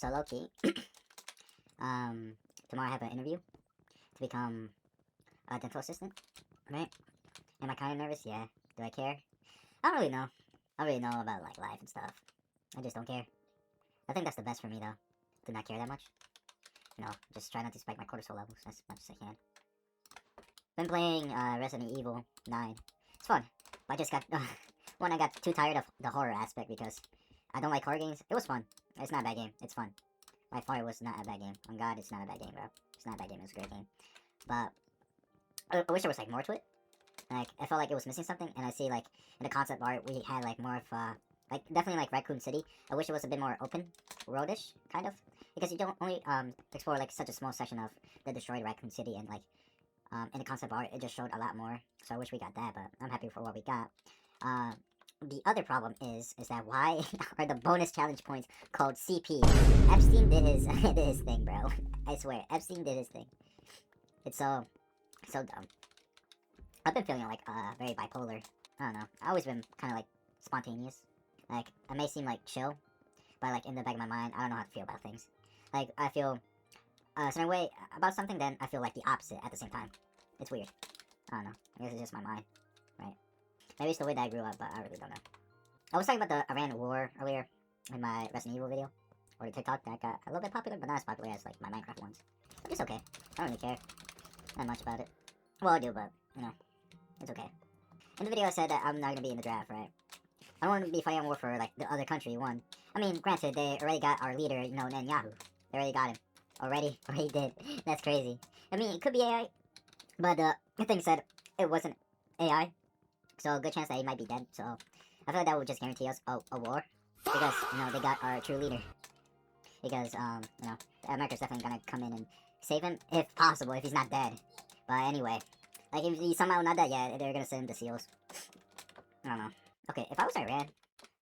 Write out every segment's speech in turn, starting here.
So low-key, tomorrow I have an interview to become a dental assistant, right? Am I kind of nervous? Yeah. Do I care? I don't really know. I don't really know about like life and stuff. I just don't care. I think that's the best for me though. To not care that much. You know, just try not to spike my cortisol levels as much as I can. Been playing Resident Evil 9. It's fun. But I just got I got too tired of the horror aspect because I don't like horror games. It was fun. It's not a bad game. It's fun. By far, it was not a bad game. On God, it's not a bad game, bro. It's not a bad game. It was a great game. But I wish there was like more to it. Like I felt like it was missing something, and I see like in the concept art we had like more of like definitely like Raccoon City. I wish it was a bit more open roadish kind of, because you don't only explore like such a small section of the destroyed Raccoon City, and like in the concept art it just showed a lot more. So I wish we got that, but I'm happy for what we got. The other problem is that why are the bonus challenge points called CP? Epstein did his did his thing, bro. I swear, Epstein did his thing. It's so dumb. I've been feeling like very bipolar. I don't know. I've always been kind of like spontaneous. Like I may seem like chill, but like in the back of my mind, I don't know how to feel about things. Like I feel a certain way about something, then I feel like the opposite at the same time. It's weird. I don't know. I guess it's just my mind, right? Maybe it's the way that I grew up, but I really don't know. I was talking about the Iran war earlier in my Resident Evil video, or the TikTok that got a little bit popular, but not as popular as like my Minecraft ones. It's okay. I don't really care that much about it. Well, I do, but you know, it's okay. In the video, I said that I'm not gonna be in the draft, right? I don't want to be fighting a war for like the other country won. I mean, granted, they already got our leader, you know, Netanyahu. They already got him. Already did. That's crazy. I mean, it could be AI, but the thing said it wasn't AI. So, good chance that he might be dead. So, I feel like that would just guarantee us a war. Because, you know, they got our true leader. Because, you know, America's definitely gonna come in and save him, if possible, if he's not dead. But anyway, like, if he's somehow not dead yet, they're gonna send him the SEALs. I don't know. Okay, if I was Iran,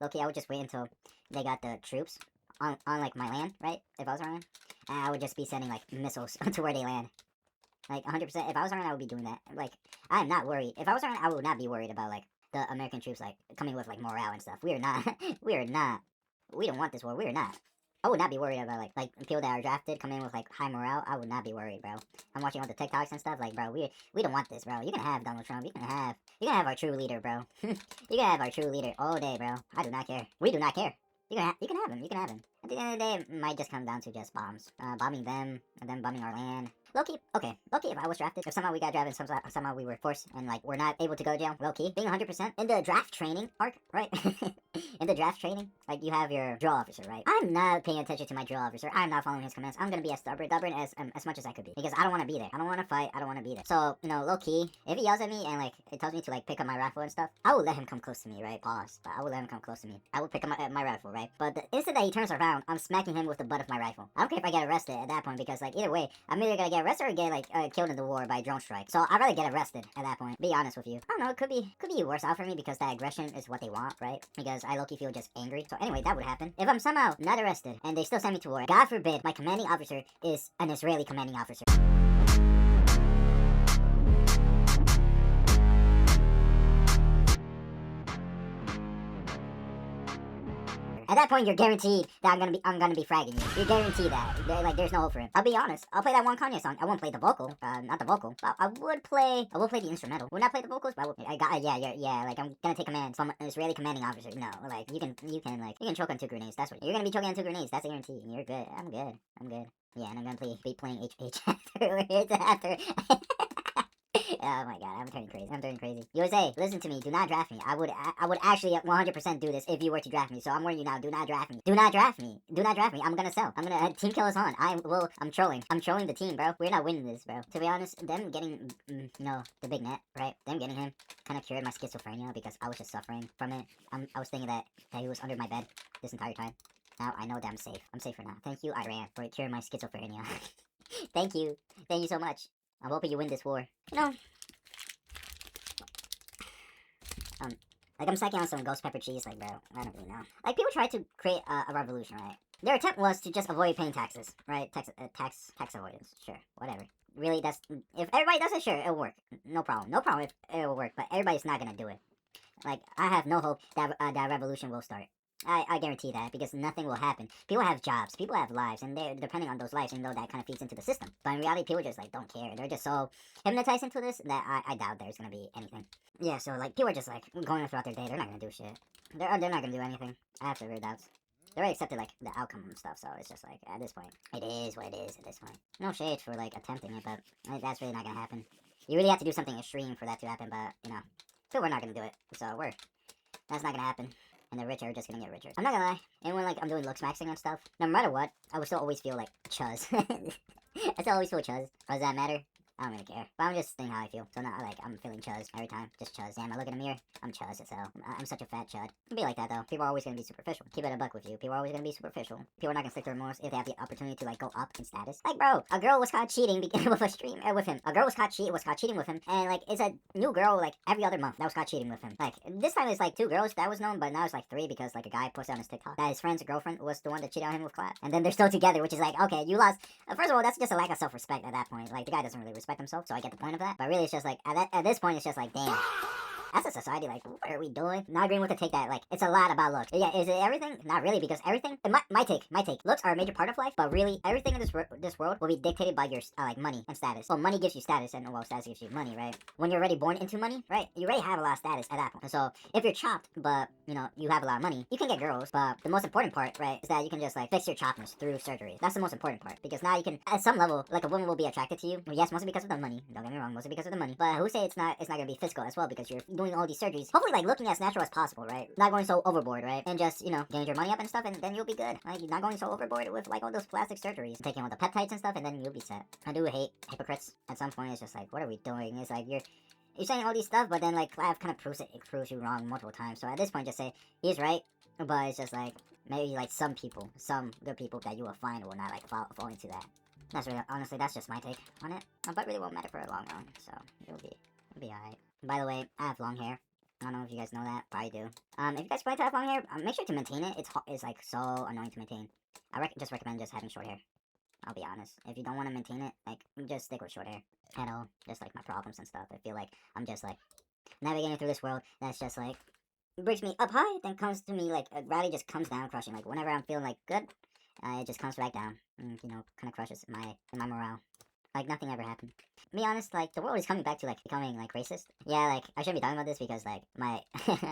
low-key, I would just wait until they got the troops on like, my land, right? If I was Iran. And I would just be sending, like, missiles to where they land. Like, 100%. If I was Iran, I would be doing that. Like, I am not worried. If I was Iran, I would not be worried about, like, the American troops, like, coming with, like, morale and stuff. We are not. We are not. We don't want this war. We are not. I would not be worried about, like people that are drafted come in with, like, high morale. I would not be worried, bro. I'm watching all the TikToks and stuff. Like, bro, we don't want this, bro. You can have Donald Trump. You can have our true leader, bro. You can have our true leader all day, bro. I do not care. We do not care. You can have him. You can have him. At the end of the day, it might just come down to just bombs. Bombing them, and then bombing our land. Low-key, okay. Low-key, if I was drafted, if somehow we got drafted, somehow we were forced, and, like, we're not able to go to jail, low-key, being 100% in the draft training arc, right? In the draft training, like, you have your drill officer, right? I'm not paying attention to my drill officer. I'm not following his commands. I'm gonna be as stubborn as much as I could be. Because I don't want to be there. I don't want to fight. I don't want to be there. So, you know, low-key, if he yells at me and, like, it tells me to, like, pick up my rifle and stuff, I will let him come close to me, right? Pause. But I will let him come close to me. I will pick up my rifle, right? But the instant that he turns around, I'm smacking him with the butt of my rifle. I don't care if I get arrested at that point, because, like, either way, I'm either gonna get arrested or get, like, killed in the war by drone strike. So I'd rather get arrested at that point. Be honest with you. I don't know, it could be worse out for me because that aggression is what they want, right? Because I low-key feel just angry. So anyway, that would happen. If I'm somehow not arrested and they still send me to war, God forbid my commanding officer is an Israeli commanding officer. At that point, you're guaranteed that I'm gonna be fragging you. You're guaranteed that. Like, there's no hope for him. I'll be honest. I'll play that one Kanye song. I won't play the vocal. Not the vocal. But I would play the instrumental. Would not play the vocals, but yeah. Like, I'm gonna take commands from an Israeli commanding officer. No, like, you can choke on 2 grenades. That's what you're gonna be choking on 2 grenades. That's a guarantee. You're good. I'm good. Yeah, and I'm gonna be playing HH after. Oh my god, I'm turning crazy. USA, listen to me. Do not draft me. I would actually 100% do this if you were to draft me. So I'm warning you now. Do not draft me. Do not draft me. I'm gonna sell. I'm gonna team kill us on. I'm trolling. I'm trolling the team, bro. We're not winning this, bro. To be honest, them getting, you know, the big net, right? Them getting him kind of cured my schizophrenia because I was just suffering from it. I was thinking that he was under my bed this entire time. Now I know that I'm safe. I'm safer now. Thank you, Iran, for curing my schizophrenia. Thank you so much. I'm hoping you win this war. You know, like, I'm sucking on some ghost pepper cheese, like, bro, I don't really know. Like, people try to create a revolution, right? Their attempt was to just avoid paying taxes, right? Tax avoidance, sure, whatever. Really, if everybody does it, sure, it'll work. No problem if it'll work, but everybody's not gonna do it. Like, I have no hope that that revolution will start. I guarantee that, because nothing will happen. People have jobs, people have lives, and they're depending on those lives, and though that kind of feeds into the system. But in reality, people just like don't care. They're just so hypnotized into this that I doubt there's gonna be anything. Yeah, so like people are just like going throughout their day. They're not gonna do shit. They're not gonna do anything. I have severe doubts. They already accepted like the outcome and stuff, so it's just like at this point, it is what it is at this point. No shade for like attempting it, but that's really not gonna happen. You really have to do something extreme for that to happen, but you know, so we're not gonna do it. So that's not gonna happen. And the rich are just gonna get richer. I'm not gonna lie, and when like I'm doing Looksmaxing and stuff, no matter what, I would still always feel like Chuz. I still always feel Chuz. Or does that matter? I don't really care. But I'm just saying how I feel. So not like I'm feeling Chuz every time. Just Chuz. Damn, I look in the mirror, I'm Chuz as hell. I'm such a fat chud. It'll be like that though. People are always gonna be superficial. Keep it a buck with you. People are always gonna be superficial. People are not gonna stick to remorse if they have the opportunity to like go up in status. Like bro, a girl was caught cheating with a stream with him. A girl was caught cheating with him, and like it's a new girl like every other month that was caught cheating with him. Like this time it's like 2 girls that was known, but now it's like 3 because like a guy posted on his TikTok that his friend's girlfriend was the one that cheated on him with Clap, and then they're still together, which is like okay, you lost. First of all, that's just a lack of self-respect at that point. Like the guy doesn't really respect himself, so I get the point of that. But really, it's just like at this point, it's just like damn. As a society, like, what are we doing? Not agreeing with the take that, like, it's a lot about looks. Yeah, is it everything? Not really, because everything, my take, looks are a major part of life, but really, everything in this world will be dictated by your, like, money and status. Well, money gives you status, and, well, status gives you money, right? When you're already born into money, right, you already have a lot of status at that point. And so, if you're chopped, but, you know, you have a lot of money, you can get girls, but the most important part, right, is that you can just, like, fix your choppness through surgery. That's the most important part, because now you can, at some level, like, a woman will be attracted to you. Well, yes, mostly because of the money. Don't get me wrong, mostly because of the money. But who say it's not gonna be physical as well, because you're doing all these surgeries. Hopefully, like, looking as natural as possible, right? Not going so overboard, right? And just, you know, getting your money up and stuff, and then you'll be good. Like, you're not going so overboard with, like, all those plastic surgeries. Taking all the peptides and stuff, and then you'll be set. I do hate hypocrites. At some point, it's just like, what are we doing? It's like, you're saying all these stuff, but then, like, Clav kind of proves you wrong multiple times. So at this point, just say, he's right, but it's just, like, maybe, like, some good people that you will find will not, like, fall into that. That's really, honestly, that's just my take on it. But really won't matter for a long run, so it'll be alright. By the way, I have long hair. I don't know if you guys know that, but I do. If you guys plan to have long hair, make sure to maintain it. It's like so annoying to maintain. I just recommend just having short hair. I'll be honest. If you don't want to maintain it, like, just stick with short hair at all. Just like my problems and stuff. I feel like I'm just like navigating through this world that's just like brings me up high, then comes to me like gravity just comes down crushing. Like whenever I'm feeling like good, it just comes back down. And, you know, kind of crushes my morale. Like, nothing ever happened. To be honest, like, the world is coming back to, like, becoming, like, racist. Yeah, like, I shouldn't be talking about this because, like, my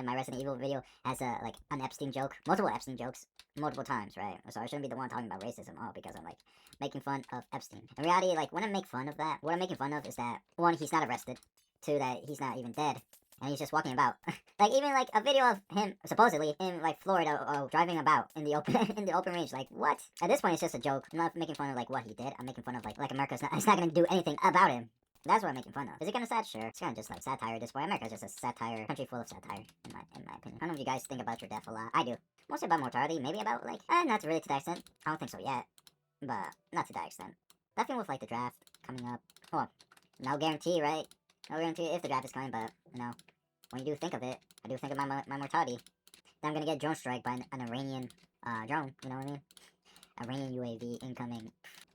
my Resident Evil video has, like, an Epstein joke. Multiple Epstein jokes. Multiple times, right? So I shouldn't be the one talking about racism all because I'm, like, making fun of Epstein. In reality, like, when I make fun of that, what I'm making fun of is that, 1, he's not arrested. 2, that he's not even dead. And he's just walking about. Like, even, like, a video of him, supposedly, in, like, Florida, driving about in the open in the open range. Like, what? At this point, it's just a joke. I'm not making fun of, like, what he did. I'm making fun of, like America's it's not gonna do anything about him. That's what I'm making fun of. Is it kinda sad? Sure. It's kinda just, like, satire at this point. America's just a satire, country full of satire, in my opinion. I don't know if you guys think about your death a lot. I do. Mostly about mortality, maybe about, like, not really to that extent. I don't think so yet. But, not to that extent. Definitely with, like, the draft coming up. Well, no guarantee, right? No guarantee if the draft is coming, but, you know, when you do think of it, I do think of my mortality. Then I'm gonna get drone strike by an Iranian drone, you know what I mean? Iranian UAV incoming.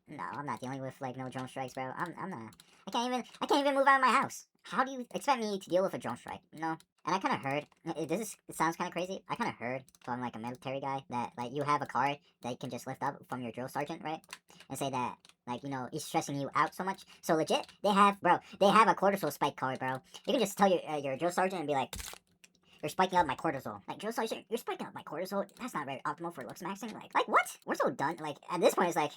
No, I'm not dealing with like no drone strikes, bro. I'm not. I can't even move out of my house. How do you expect me to deal with a drone strike? You know? And I kind of heard. It sounds kind of crazy. I kind of heard from like a military guy that like you have a card that you can just lift up from your drill sergeant, right? And say that like you know he's stressing you out so much. So legit, they have a cortisol spike card, bro. You can just tell your drill sergeant and be like, you're spiking up my cortisol. Like, drill sergeant, you're spiking up my cortisol. That's not very optimal for Looksmaxing. Like what? We're so done. Like, at this point, it's like,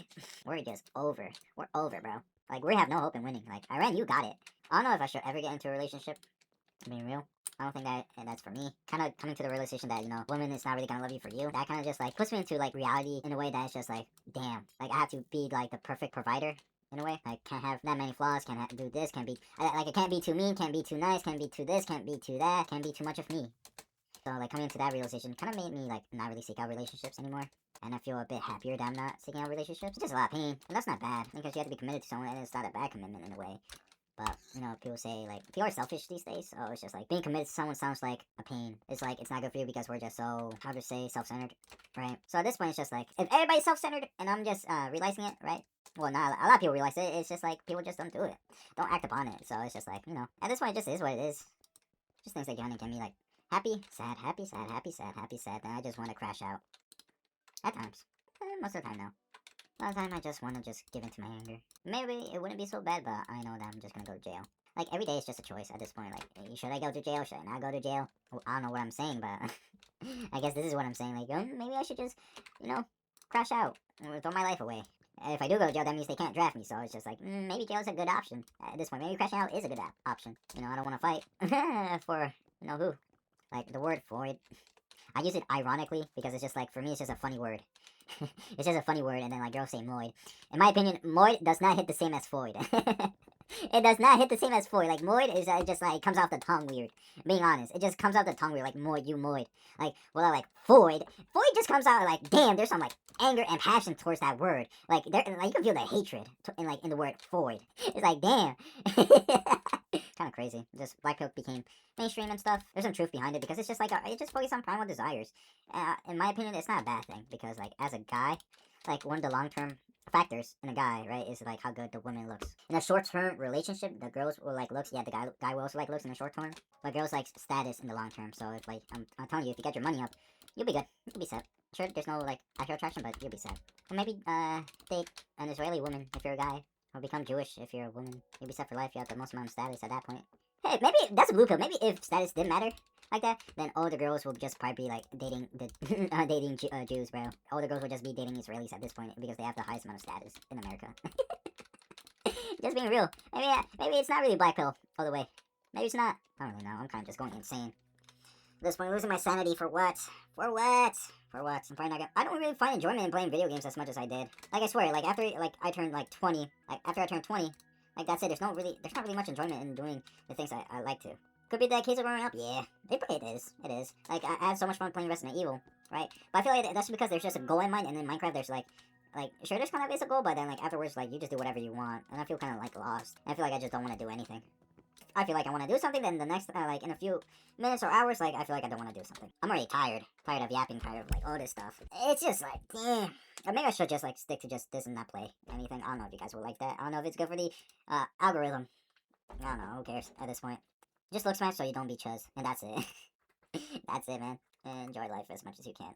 we're just over. We're over, bro. Like, we have no hope in winning. Like, Iran, you got it. I don't know if I should ever get into a relationship. Being real. I don't think that's for me. Kind of coming to the realization that, you know, women is not really gonna love you for you. That kind of just, like, puts me into, like, reality in a way that's just, like, damn. Like, I have to be, like, the perfect provider. In a way, like, can't have that many flaws, can't do this, can't be, like, it can't be too mean, can't be too nice, can't be too this, can't be too that, can't be too much of me. So, like, coming into that realization kind of made me, like, not really seek out relationships anymore. And I feel a bit happier that I'm not seeking out relationships. It's just a lot of pain, and that's not bad, because you have to be committed to someone, and it's not a bad commitment in a way. But, you know, people say, like, people are selfish these days, so it's just, like, being committed to someone sounds like a pain. It's, like, it's not good for you because we're just so, how to say, self-centered, right? So at this point, it's just, like, if everybody's self-centered, and I'm just, realizing it, right? Well, not a lot of people realize it, it's just, like, people just don't do it. Don't act upon it, so it's just, like, you know, at this point, it just is what it is. Just things like Johnny can be, like, Happy, sad, happy, sad, happy, sad, happy, sad. Then I just want to crash out. At times. Most of the time, no. A lot of the time, I just want to just give in to my anger. Maybe it wouldn't be so bad, but I know that I'm just gonna go to jail. Like, every day is just a choice at this point. Like, should I go to jail? Should I not go to jail? Well, I don't know what I'm saying, but I guess this is what I'm saying. Like, maybe I should just, crash out or throw my life away. If I do go to jail, that means they can't draft me, so it's just like, maybe jail's a good option at this point. Maybe crashing out is a good option. I don't want to fight for, who? Like, the word Floyd. I use it ironically because it's just like, for me, it's just a funny word. It's just a funny word, and then like girls say Moid. In my opinion, Moid does not hit the same as Floyd. It does not hit the same as Floyd. Like, Moid is just like, comes off the tongue weird. Being honest, it just comes off the tongue weird, like Moid, you Moid. Like, well, like Floyd just comes out like, damn, there's some like anger and passion towards that word. Like, there, like you can feel the hatred in the word Floyd. It's like, damn. Kind of crazy. Just black pill became mainstream and stuff. There's some truth behind it because it's just like it just focuses on primal desires. In my opinion, it's not a bad thing because like as a guy, like one of the long-term factors in a guy, right, is like how good the woman looks. In a short-term relationship, the girls will like looks. Yeah, the guy will also like looks in the short term, but girls like status in the long term. So if like I'm telling you, if you get your money up, you'll be good. You'll be set. Sure, there's no like actual attraction, but you'll be set. Or maybe date an Israeli woman if you're a guy. Or become Jewish if you're a woman. You'll be set for life. You have the most amount of status at that point. Hey, maybe that's a blue pill. Maybe if status didn't matter like that, then all the girls will just probably be like dating Jews, bro. All the girls will just be dating Israelis at this point because they have the highest amount of status in America. Just being real. Maybe it's not really black pill all the way. Maybe it's not. I don't really know. I'm kind of just going insane. At this point, losing my sanity for what? For what? For what? I'm probably not gonna. I don't really find enjoyment in playing video games as much as I did. Like I swear, like after like I turned like 20, like after I turned 20, like that's it. There's not really much enjoyment in doing the things I like to. Could be the case of growing up. Yeah, it is. It is. Like I had so much fun playing Resident Evil, right? But I feel like that's because there's just a goal in mind, and in Minecraft there's like sure there's kind of is a goal, but then like afterwards like you just do whatever you want, and I feel kind of like lost. I feel like I just don't want to do anything. I feel like I want to do something, then the next, like, in a few minutes or hours, like, I feel like I don't want to do something. I'm already tired. Tired of yapping, tired of, like, all this stuff. It's just, like, eh. Or maybe I should just, like, stick to just this and not play anything. I don't know if you guys will like that. I don't know if it's good for the, algorithm. I don't know. Who cares at this point? Just look smash so you don't be Chuz. And that's it. That's it, man. Enjoy life as much as you can.